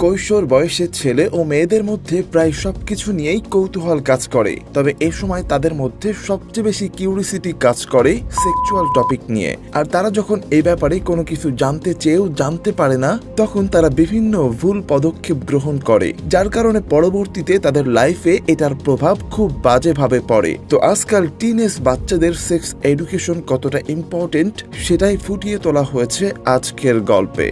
কৈশোর বয়সের ছেলে ও মেয়েদের মধ্যে প্রায় সবকিছু নিয়েই কৌতূহল কাজ করে, তবে এ সময় তাদের মধ্যে সবচেয়ে বেশি কিউরিসিটি কাজ করে সেক্সুয়াল টপিক নিয়ে। আর তারা যখন এই ব্যাপারে কোনো কিছু জানতে চেয়েও জানতে পারে না, তখন তারা বিভিন্ন ভুল পদক্ষেপ গ্রহণ করে, যার কারণে পরবর্তীতে তাদের লাইফে এটার প্রভাব খুব বাজেভাবে পড়ে। তো আজকাল টিনেজ বাচ্চাদের সেক্স এডুকেশন কতটা ইম্পর্টেন্ট সেটাই ফুটিয়ে তোলা হয়েছে আজকের গল্পে।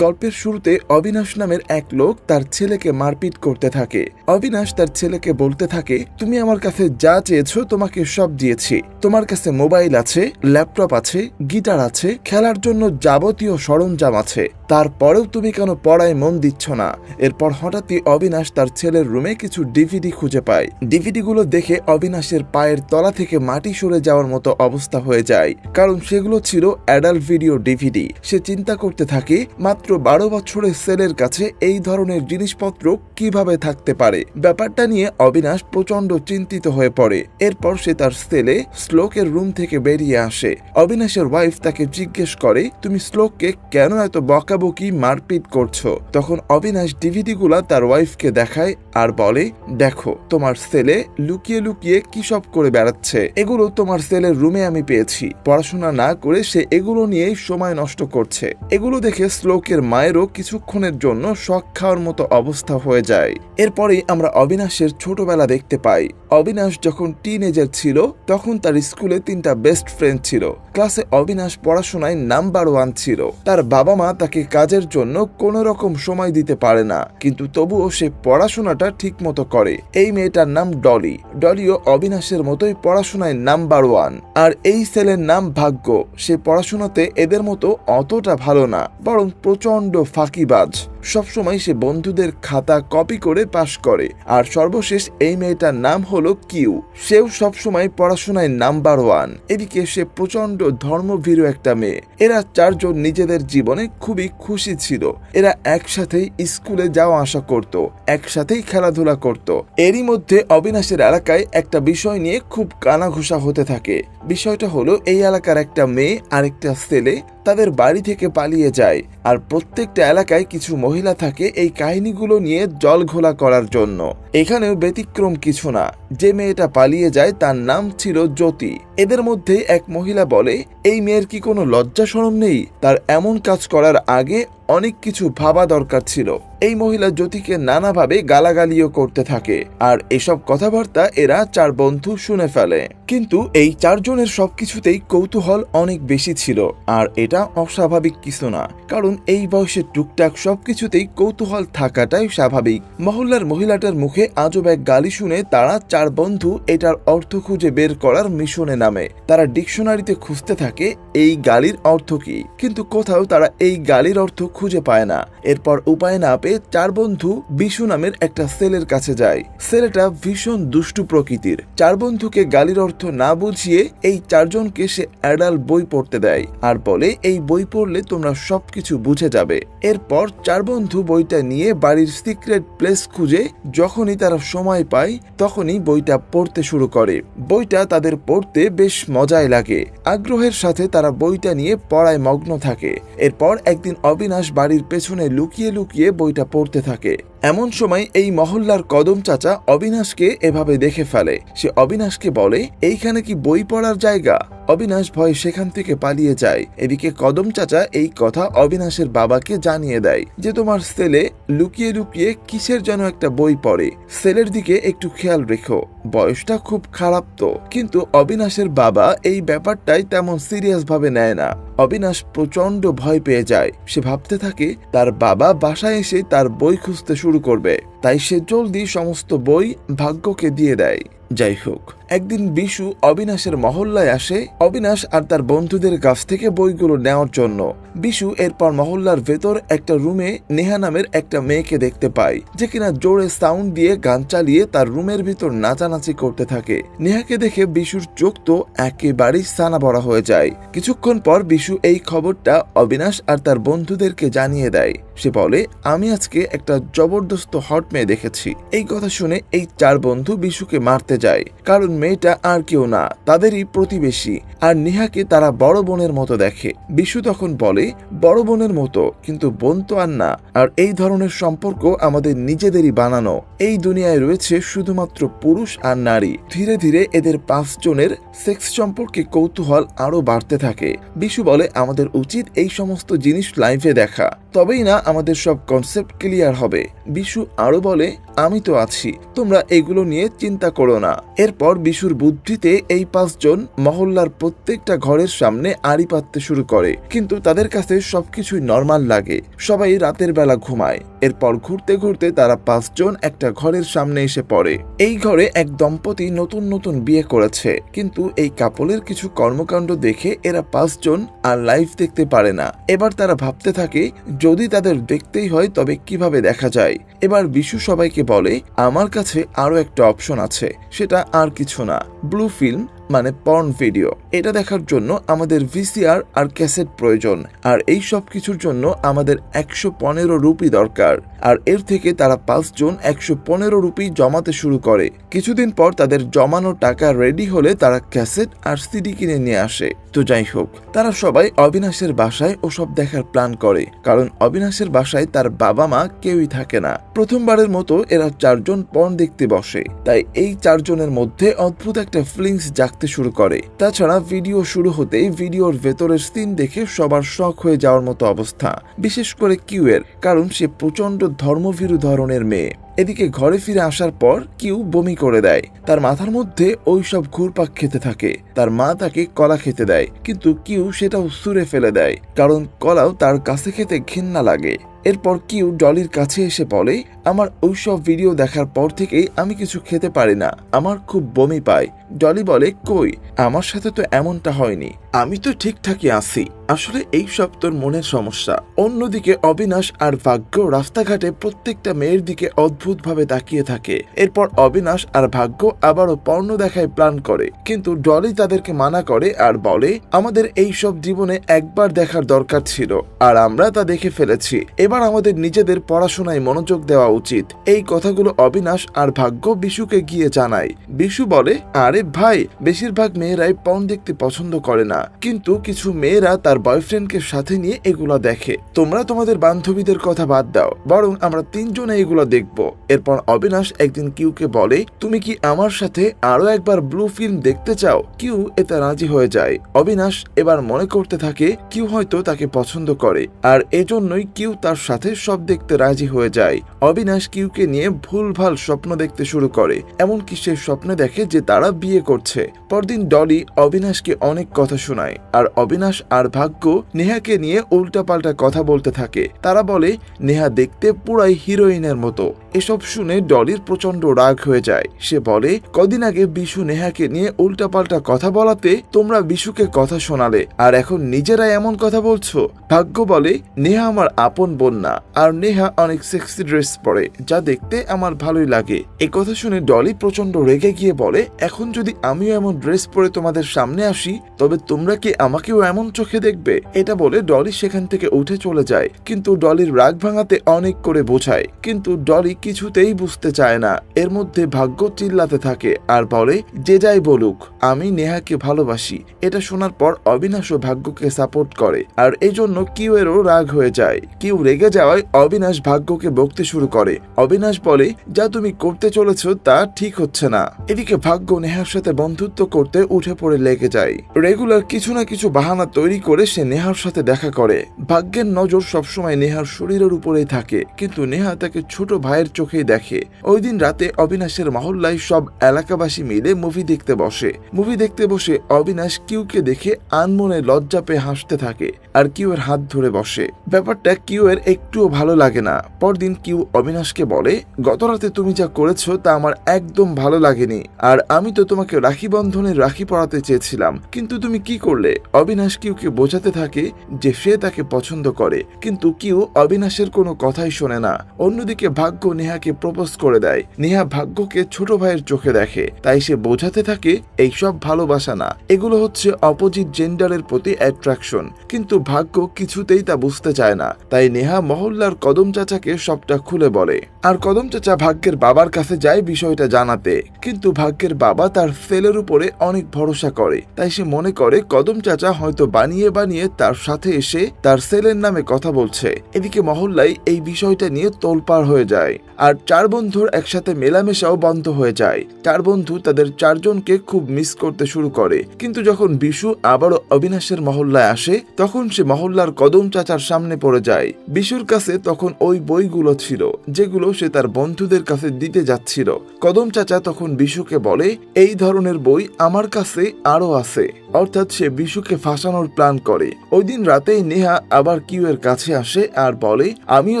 গল্পের শুরুতে অবিনাশ নামের এক লোক তার ছেলেকে মারপিট করতে থাকে। অবিনাশ তার ছেলেকে বলতে থাকে, তুমি আমার কাছে যা চেয়েছো তোমাকে সব দিয়েছি, তোমার কাছে মোবাইল আছে, ল্যাপটপ আছে, গিটার আছে, খেলার জন্য যাবতীয় সরঞ্জাম আছে, তারপরেও তুমি কেন পড়ায় মন দিচ্ছ না? এরপর হঠাৎই অবিনাশ তার ছেলের রুমে কিছু ডিভিডি খুঁজে পায়। ডিভিডিগুলো দেখে অবিনাশের পায়ের তলা থেকে মাটি সরে যাওয়ার মতো অবস্থা হয়ে যায়, কারণ সেগুলো ছিল অ্যাডাল্ট ভিডিও ডিভিডি। সে চিন্তা করতে থাকে, মাত্র 12 বছরের ছেলের কাছে এই ধরনের জিনিসপত্র কিভাবে থাকতে পারে। ব্যাপারটা নিয়ে অবিনাশ প্রচন্ড চিন্তিত হয়ে পড়ে। এরপর সে তার ছেলে শ্লোকের রুম থেকে বেরিয়ে আসে। অবিনাশের ওয়াইফ তাকে জিজ্ঞেস করে, তুমি শ্লোককে কেন এত বকাবকি মারপিট করছো? তখন অবিনাশ ডিভিডিগুলা তার ওয়াইফকে দেখায় আর বলে, দেখো তোমার ছেলে লুকিয়ে লুকিয়ে কি সব করে বেড়াচ্ছে, এগুলো তোমার ছেলের রুমে আমি পেয়েছি। পড়াশোনা না করে সে এগুলো নিয়েই সময় নষ্ট করছে। এগুলো দেখে শ্লোকের মায়েরও কিছুক্ষণের জন্য শক খাওয়ার মতো অবস্থা হয়ে যায়। এরপরেই আমরা অবিনাশের ছোটবেলা দেখতে পাই। অবিনাশ যখন টিনেজার ছিল তখন তার স্কুলে 3টা বেস্ট ফ্রেন্ড ছিল। ক্লাসে অবিনাশ পড়াশোনায় নাম্বার 1 ছিল। তার বাবা মা তাকে কাজের জন্য কোনো রকম সময় দিতে পারে না, কিন্তু তবুও সে পড়াশোনাটা ঠিক মতো করে। এই মেয়েটার নাম ডলি। ডলিও অবিনাশের মতোই পড়াশোনায় নাম্বার 1। আর এই ছেলের নাম ভাগ্য। সে পড়াশোনাতে এদের মতো অতটা ভালো না, বরং প্রচন্ড ফাঁকিবাজ। সবসময় সে বন্ধুদের খাতা কপি করে পাশ করে। আর সর্বশেষ এই মেয়েটার নাম হলো কিউ। সেও সবসময় পড়াশোনায় নাম্বার 1। এদিকে সে প্রচন্ড ধর্মভীরু একটা মেয়ে। এরা 4 জন নিজেদের জীবনে খুবই খুশি ছিল। এরা একসাথেই স্কুলে যাওয়া আসা করত, একসাথেই খেলাধুলা করত। এরই মধ্যে অবিনাশের এলাকায় একটা বিষয় নিয়ে খুব কানাঘুষা হতে থাকে। বিষয়টা হলো, এই এলাকার একটা মেয়ে আর একটা ছেলে তাদের বাড়ি থেকে পালিয়ে যায়। আর প্রত্যেকটা এলাকায় কিছু মহিলা থাকে এই কাহিনীগুলো নিয়ে জল ঘোলা করার জন্য। এখানেও ব্যতিক্রম কিছু না। যে মেয়েটা পালিয়ে যায় তার নাম ছিল জ্যোতি। এদের মধ্যে এক মহিলা বলে, এই মেয়ের কি কোনো লজ্জা শরম নেই? তার এমন কাজ করার আগে অনেক কিছু ভাবা দরকার ছিল। এই মহিলা জ্যোতিকে নানাভাবে গালাগালিও করতে থাকে। আর এসব কথাবার্তা এরা 4 বন্ধু শুনে ফেলে। কিন্তু এই 4 জনের সবকিছুতেই কৌতূহল অনেক বেশি ছিল। আর এটা অস্বাভাবিক কিছু না, কারণ এই বয়সে টুকটাক সবকিছুতেই কৌতূহল থাকাটাই স্বাভাবিক। মহল্লার মহিলাটার মুখে আজব এক গালি শুনে তারা 4 বন্ধু এটার অর্থ খুঁজে বের করার মিশনে নামে। তারা ডিকশনারিতে খুঁজতে থাকে এই গালির অর্থ কি, কিন্তু কোথাও তারা এই গালির অর্থ খুঁজে পায় না। এরপর উপায় না পেয়ে 4 বন্ধু বিশু নামের একটা ছেলের কাছে যায়। ছেলেটা ভীষণ দুষ্টু প্রকৃতির। 4 বন্ধুকে গালির অর্থ না বুঝিয়ে এই 4 জনকে সে অ্যাডাল্ট বই পড়তে দেয় আর বলে, এই বই পড়লে তোমরা সবকিছু বুঝে যাবে। এরপর 4 বন্ধু বইটা নিয়ে বাড়ির সিক্রেট প্লেস খুঁজে যখনই তারা সময় পায় তখনই বইটা পড়তে শুরু করে। বইটা তাদের পড়তে বেশ মজাই লাগে। আগ্রহের সাথে তারা বইটা নিয়ে পড়ায় মগ্ন থাকে। এরপর একদিন অবিনাশ বাড়ির পেছনে লুকিয়ে লুকিয়ে বইটা পড়তে থাকে। এমন সময় এই মহল্লার কদম চাচা অবিনাশকে এভাবে দেখে ফেলে। সে অবিনাশকে বলে, এইখানে কি বই পড়ার জায়গা? অবিনাশ ভয়ে সেখান থেকে পালিয়ে যায়। এদিকে কদম চাচা এই কথা অবিনাশের বাবাকে জানিয়ে দেয় যে, তোমার ছেলে লুকিয়ে লুকিয়ে কিসের যেন একটা বই পড়ে, ছেলের দিকে একটু খেয়াল রেখো, বয়সটা খুব খারাপ তো। কিন্তু অবিনাশের বাবা এই ব্যাপারটাই তেমন সিরিয়াস ভাবে নেয় না। অবিনাশ প্রচন্ড ভয় পেয়ে যায়। সে ভাবতে থাকে তার বাবা বাসায় এসে তার বই খুঁজতে শুরু করবে, তাই সে জলদি সমস্ত বই ভাগ্যকে দিয়ে দেয়। যাই হোক, একদিন বিশু অবিনাশের মহল্লায় আসে অবিনাশ আর তার বন্ধুদের কাছ থেকে বইগুলো নেওয়ার জন্য। বিশু এরপর মহল্লার ভেতর একটা রুমে নেহা নামের একটা মেয়েকে দেখতে পায়, যে কিনা জোরে সাউন্ড দিয়ে গান চালিয়ে তার রুমের ভিতর নাচানাচি করতে থাকে। নেহাকে দেখে বিশুর চোখ তো একেবারেই ছানা বড়া হয়ে যায়। কিছুক্ষণ পর বিশু এই খবরটা অবিনাশ আর তার বন্ধুদেরকে জানিয়ে দেয়। সে বলে, আমি আজকে একটা জবরদস্ত হট মেয়ে দেখেছি। এই কথা শুনে এই 4 বন্ধু বিশুকে মারতে যায়, কারণ মেয়েটা আর কেউ না, তাদেরই প্রতিবেশী। আর নেহাকে তারা বড় বোনের মতো দেখে। বিশু তখন বলে, বড় বোনের মতো, কিন্তু বোন তো আর না। আর এই ধরনের সম্পর্ক আমাদের নিজেদেরই বানানো। এই দুনিয়ায় রয়েছে শুধুমাত্র পুরুষ আর নারী। ধীরে ধীরে এদের 5 জনের সেক্স সম্পর্কে কৌতূহল আরো বাড়তে থাকে। বিশু বলে, আমাদের উচিত এই সমস্ত জিনিস লাইভে দেখা, তবেই না আমাদের সব কনসেপ্ট ক্লিয়ার হবে। বিশু আরো বলে, আমি তো আছি, তোমরা এগুলো নিয়ে চিন্তা করো না। এরপর বিশুর বুদ্ধিতে এই 5 জন মহল্লার প্রত্যেকটা ঘরের সামনে আড়ি পাততে শুরু করে, কিন্তু তাদের কাছে সবকিছুই নর্মাল লাগে। সবাই রাতের বেলা ঘুমায়। এরপর ঘুরতে ঘুরতে তারা 5 জন একটা ঘরের সামনে এসে পড়ে। এই ঘরে এক দম্পতি নতুন নতুন বিয়ে করেছে, কিন্তু এই কাপলের কিছু কর্মকাণ্ড দেখে এরা 5 জন আর লাইভ দেখতে পারে না। এবার তারা ভাবতে থাকে, যদি তাদের দেখতেই হয় তবে কিভাবে দেখা যায়। এবার বিশু সবাইকে বলে, আমার কাছে আরো একটা অপশন আছে, সেটা আর কিছু না, ব্লু ফিল্ম মানে পর্ন ভিডিও। এটা দেখার জন্য আমাদের ভিসিআর আর ক্যাসেট প্রয়োজন, আর এই সব কিছুর জন্য আমাদের 115 রুপি দরকার। আর এর থেকে তারা 5 জন 115 রুপি জমাতে শুরু করে। কিছুদিন পর তাদের জমানো টাকা রেডি হলে তারা ক্যাসেট আর সিডি কিনে নিয়ে আসে। তো যাই হোক, তারা সবাই অবিনাশের বাসায় ওসব দেখার প্ল্যান করে, কারণ অবিনাশের বাসায় তার বাবা মা কেউই থাকে না। প্রথমবারের মতো এরা 4 জন পর্ন দেখতে বসে, তাই এই 4 জনের মধ্যে অদ্ভুত একটা ফিলিংস জাগতে শুরু করে। তাছাড়া ভিডিও শুরু হতেই ভিডিওর ভেতরের সিন দেখে সবার শক হয়ে যাওয়ার মতো অবস্থা, বিশেষ করে কিউ এর, কারণ সে প্রচন্ড ধর্মভীরু ধরনের মেয়ে। এদিকে ঘরে ফিরে আসার পর কিউ বমি করে দেয়। তার মাথার মধ্যে ওই সব ঘুরপাক খেতে থাকে। তার মা তাকে কলা খেতে দেয়, কিন্তু কিউ সেটাও ছুঁড়ে ফেলে দেয়, কারণ কলাও তার কাছে খেতে ঘৃণা লাগে। এরপর কিউ ডলির কাছে এসে বলে, আমার ওইসব ভিডিও দেখার পর থেকেই আমি কিছু খেতে পারি না, আমার খুব বমি পায়। ডলি বলে, কই, আমার সাথে তো এমনটা হয়নি, আমি তো ঠিকঠাকই আছি, আসলে এই সব তোর মনের সমস্যা। অন্যদিকে অবিনাশ আর ভাগ্য রাস্তাঘাটে প্রত্যেকটা মেয়ের দিকে অদ্ভুত ভাবে তাকিয়ে থাকে। এরপর অবিনাশ আর ভাগ্য আবারও পর্ণ দেখায় প্ল্যান করে, কিন্তু ডলি তাদেরকে মানা করে আর বলে, আমাদের এই সব জীবনে একবার দেখার দরকার ছিল, আর আমরা তা দেখে ফেলেছি। এবার আমাদের নিজেদের পড়াশোনায় মনোযোগ দেওয়া উচিত। এই কথাগুলো অবিনাশ আর ভাগ্য বিশুকে গিয়ে জানায়। বিশু বলে, আরে ভাই, বেশিরভাগ মেয়েরাই পর্ন দেখতে পছন্দ করে না, কিন্তু কিছু মেয়েরা তার বয়ফ্রেন্ডকে সাথে নিয়ে এগুলা দেখে। তোমরা তোমাদের বান্ধবীদের কথা বাদ দাও, বরং আমরা 3 জনে এগুলো দেখব। এরপর অবিনাশ একদিন কিউকে বলে, তুমি কি আমার সাথে আরো একবার ব্লু ফিল্ম দেখতে চাও? কিউ এতে রাজি হয়ে যায়। অবিনাশ এবার মনে করতে থাকে কিউ হয়তো তাকে পছন্দ করে, আর এজন্যই কিউ তার সাথে সব দেখতে রাজি হয়ে যায়। অবিনাশ কিউকে নিয়ে ভুলভাল স্বপ্ন দেখতে শুরু করে, এমনকি সে স্বপ্নে দেখে যে তারা বিয়ে করছে। পরদিন ডলি অবিনাশকে অনেক কথা শোনায়, আর অবিনাশ আর ভাগ্য নেহাকে নিয়ে উল্টাপাল্টা কথা বলতে থাকে। তারা বলে, নেহা দেখতে পুরাই হিরোইনের মতো। এসব শুনে ডলির প্রচন্ড রাগ হয়ে যায়। সে বলে, কদিন আগে বিশু নেহাকে নিয়ে উল্টাপাল্টা কথা বলাতে তোমরা বিশুকে কথা শোনালে, আর এখন নিজেরাই এমন কথা বলছো। ভাগ্য বলে, নেহা আমার আপন বোন না, আর নেহা অনেক সেক্সি ড্রেস পরে, যা দেখতে আমার ভালোই লাগে। এই কথা শুনে ডলি প্রচন্ড রেগে গিয়ে বলে, এখন যদি আমিও এমন ড্রেস পরে তোমাদের সামনে আসি, তবে তোমরা কি আমাকেও এমন চোখে দেখবে? এটা বলে ডলি সেখান থেকে উঠে চলে যায়, কিন্তু ডলির রাগ ভাঙাতে অনেক করে বোঝায়, কিন্তু ডলি কিছুতেই বুঝতে চায় না। এর মধ্যে ভাগ্য চিল্লাতে থাকে আর বলে, যে যাই বলুক, আমি নেহাকে ভালোবাসি। এটা শোনার পর অবিনাশ ও ভাগ্যকে সাপোর্ট করে, আর এই জন্য কিউ এরও রাগ হয়ে যায়। কিউ রেগে যাওয়ায় অবিনাশ ভাগ্যকে বকতে শুরু করে। অবিনাশ বলে, যা তুমি করতে চলেছ তা ঠিক হচ্ছে না। এদিকে ভাগ্য নেহার সাথে বন্ধুত্ব করতে উঠে পড়ে লেগে যায়। রেগুলার কিছু না কিছু বাহানা তৈরি করে সে নেহার সাথে দেখা করে। ভাগ্যের নজর সবসময় নেহার শরীরের উপরেই থাকে, কিন্তু নেহা তাকে ছোট ভাইয়ের চোখেই দেখে। ওই দিন রাতে অবিনাশের মহল্লায় সব এলাকাবাসী মিলে মুভি দেখতে বসে। মুভি দেখতে বসে অবিনাশ কিউকে দেখে আনমনে লজ্জা পেয়ে হাসতে থাকে, আর কিউ এর হাত ধরে বসে। ব্যাপারটা কিউ এর একটুও ভালো লাগে না। পরদিন কিউ অবিনাশকে বলে, গত রাতে তুমি যা করেছো তা আমার একদম ভালো লাগেনি, আর আমি তো তোমাকে রাখি বন্ধনে রাখি পরাতে চেয়েছিলাম, কিন্তু তুমি কি কি করলে? অবিনাশ কিউকে বোঝাতে থাকে যে সে তাকে পছন্দ করে, কিন্তু কিউ অবিনাশের কোনো কথাই শোনে না। অন্যদিকে ভাগ্য নেহাকে প্রপোজ করে দেয়। নেহা ভাগ্যকে ছোট ভাইয়ের চোখে দেখে, তাই সে বোঝাতে থাকে এইসব ভালোবাসা না, এগুলো হচ্ছে অপোজিট জেন্ডারের প্রতি অ্যাট্রাকশন। কিন্তু ভাগ্য কিছুতেই তা বুঝতে চায় না, তাই নেহা মহল্লার কদম চাচাকে সবটা খুলে বলে। আর কদম চাচা ভাগ্যের বাবার কাছে যায় বিষয়টা জানাতে, কিন্তু ভাগ্যের বাবা তার ছেলের উপরে অনেক ভরসা করে, তাই সে মনে করে কদম চাচা হয়তো বানিয়ে বানিয়ে তার সাথে এসে তার ছেলের নামে কথা বলছে। এদিকে মহল্লায় এই বিষয়টা নিয়ে তোলপাড় হয়ে যায়, আর চার বন্ধুর একসাথে মেলামেশাও বন্ধ হয়ে যায়। চার বন্ধু তাদের চারজনকে খুব মিস করতে শুরু করে। কিন্তু যখন বিশু আবারও অবিনাশের মহল্লায় আসে, তখন সে মহল্লার কদম চাচার সামনে পড়ে যায়। বিশুর কাছে তখন ওই বইগুলো ছিল যেগুলো সে তার বন্ধুদের কাছে দিতে যাচ্ছিল। কদম চাচা তখন বিশুকে বলে, এই ধরনের বই আমার কাছে আরো আছে। অর্থাৎ সে বিশুকে ফাঁসানোর প্ল্যান করে। ওই দিন রাতেই নেহা আবার কিউ এর কাছে আসে আর বলে, আমিও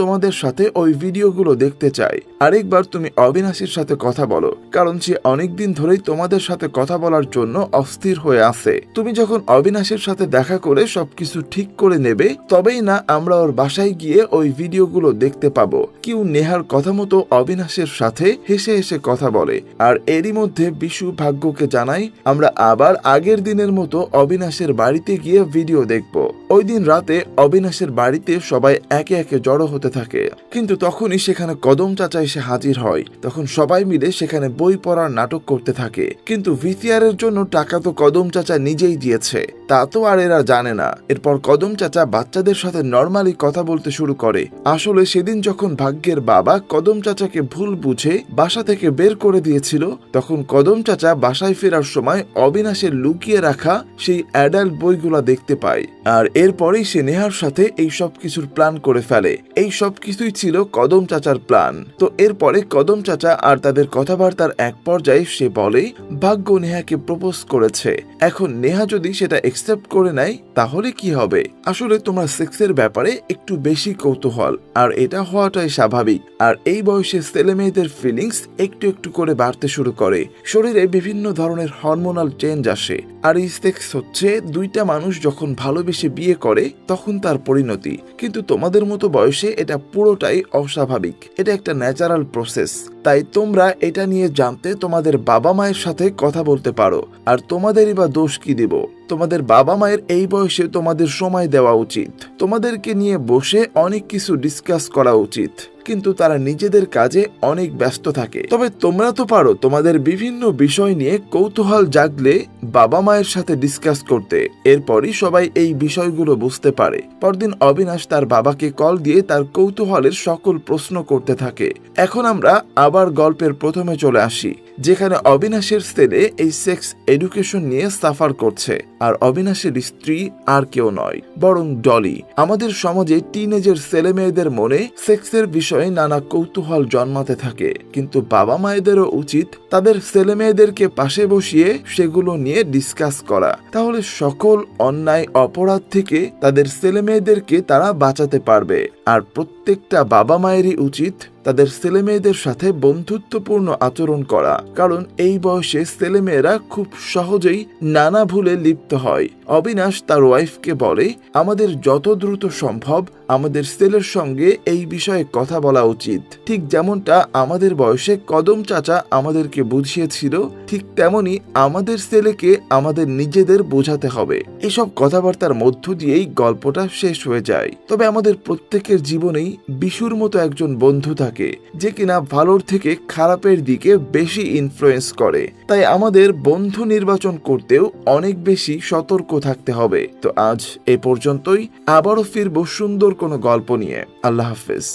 তোমাদের সাথে ওই ভিডিওগুলো দেখতে চাই। আরেকবার তুমি অবিনাশের সাথে কথা বলো, কারণ সে অনেকদিন ধরেই তোমাদের সাথে কথা বলার জন্য অস্থির হয়ে আছে। তুমি যখন অবিনাশের সাথে দেখা করে সবকিছু ঠিক করে নেবে, তবেই না আমরা ওর বাসায় গিয়ে ওই ভিডিওগুলো দেখতে পাবো। কিউ নেহার কথা মতো অবিনাশের সাথে হেসে হেসে কথা বলে। আর এরই মধ্যে বিশু ভাগ্যকে জানায়, আমরা আবার আগের দিনের মতো অবিনাশের বাড়িতে গিয়ে ভিডিও দেখব। ওই দিন রাতে অবিনাশের বাড়িতে সবাই একে একে জড়ো হতে থাকে, কিন্তু তখনই সেখানে কদম চাচা এসে হাজির হয়। তখন সবাই মিলে সেখানে বই পড়ার নাটক করতে থাকে, কিন্তু ভিসিআর এর জন্য টাকা তো কদম চাচা নিজেই দিয়েছে, তা তো আর এরা জানে না। এরপর কদম চাচা বাচ্চাদের সাথে নর্মালি কথা বলতে শুরু করে। আসলে সেদিন যখন ভাগ্যের বাবা কদম চাচাকে ভুল বুঝে বাসা থেকে বের করে দিয়েছিল, তখন কদম চাচা বাসায় ফেরার সময় অবিনাশের লুকিয়ে রাখা সেই অ্যাডাল্ট বইগুলা দেখতে পায়। আর এরপরেই সে নেহার সাথে এই সব কিছুর প্ল্যান করে ফেলে। এই সব কিছুই ছিল কদম চাচার প্ল্যান। তো এরপরে কদম চাচা আর তাদের কথাবার্তার এক পর্যায়ে সে বলে, ভাগ্য নেহাকে প্রপোজ করেছে, এখন নেহা যদি সেটা একসেপ্ট করে নেয় তাহলে কি হবে? আসলে তোমরা সেক্সের ব্যাপারে একটু বেশি কৌতূহল, আর এটা হওয়াটাই স্বাভাবিক। আর এই বয়সে ছেলে মেয়েদের ফিলিংস একটু একটু করে বাড়তে শুরু করে, শরীরে বিভিন্ন ধরনের হরমোনাল চেঞ্জ আসে। আর এই সেক্স হচ্ছে দুইটা মানুষ যখন ভালোবেসে বিয়ে করে তখন তার পরিণতি। কিন্তু তোমাদের মতো বয়সে এটা পুরোটাই অস্বাভাবিক, এটা একটা ন্যাচারাল প্রসেস। তাই তোমরা এটা নিয়ে জানতে তোমাদের বাবা মায়ের সাথে কথা বলতে পারো। আর তোমাদেরই বা দোষ কি দিব? তোমাদের বাবা মায়ের এই বয়সে তোমাদের সময় দেওয়া উচিত, তোমাদেরকে নিয়ে বসে অনেক কিছু ডিসকাস করা উচিত, কিন্তু তারা নিজেদের কাজে অনেক ব্যস্ত থাকে। তবে তোমরা তো পারো তোমাদের বিভিন্ন বিষয় নিয়ে কৌতূহল জাগলে বাবা মায়ের সাথে ডিসকাস করতে। এরপরই সবাই এই বিষয়গুলো বুঝতে পারে। পরদিন অবিনাশ তার বাবাকে কল দিয়ে তার কৌতূহলের সকল প্রশ্ন করতে থাকে। এখন আমরা আবার গল্পের প্রথমে চলে আসি, যেখানে অবিনাশের ছেলে এই সেক্স এডুকেশন নিয়ে সাফার করছে। আর অবিনাশের স্ত্রী আর কেউ নয়, বরং ডলি। আমাদের সমাজে টিনেজের ছেলে মেয়েদের মনে সেক্সের বিষয়ে নানা কৌতূহল জন্মাতে থাকে, কিন্তু বাবা মায়েদেরও উচিত তাদের ছেলে মেয়েদেরকে পাশে বসিয়ে সেগুলো নিয়ে ডিসকাস করা। তাহলে সকল অন্যায় অপরাধ থেকে তাদের ছেলে মেয়েদেরকে তারা বাঁচাতে পারবে। আর প্রত্যেকটা বাবা মায়েরই উচিত তাদের ছেলে মেয়েদের সাথে বন্ধুত্বপূর্ণ আচরণ করা, কারণ এই বয়সে ছেলে মেয়েরা খুব সহজেই নানা ভুলে লিপ্ত হয়। অবিনাশ তার ওয়াইফকে বলে, আমাদের যত দ্রুত সম্ভব আমাদের ছেলের সঙ্গে এই বিষয়ে কথা বলা উচিত। ঠিক যেমনটা আমাদের বয়সে কদম চাচা আমাদেরকে বুঝিয়েছিল, ঠিক তেমনি আমাদের ছেলেকে আমাদের নিজেদের বোঝাতে হবে। এসব কথাবার্তার মধ্য দিয়েই গল্পটা শেষ হয়ে যায়। তবে আমাদের প্রত্যেকের জীবনেই বিশুর মতো একজন বন্ধু থাকে, যে কিনা ভালোর থেকে খারাপের দিকে বেশি ইনফ্লুয়েন্স করে। তাই আমাদের বন্ধু নির্বাচন করতেও অনেক বেশি সতর্ক থাকতে হবে। তো আজ এ পর্যন্তই, আবারও ফিরবো সুন্দর কোনো গল্প নিয়ে। আল্লাহ হাফেজ।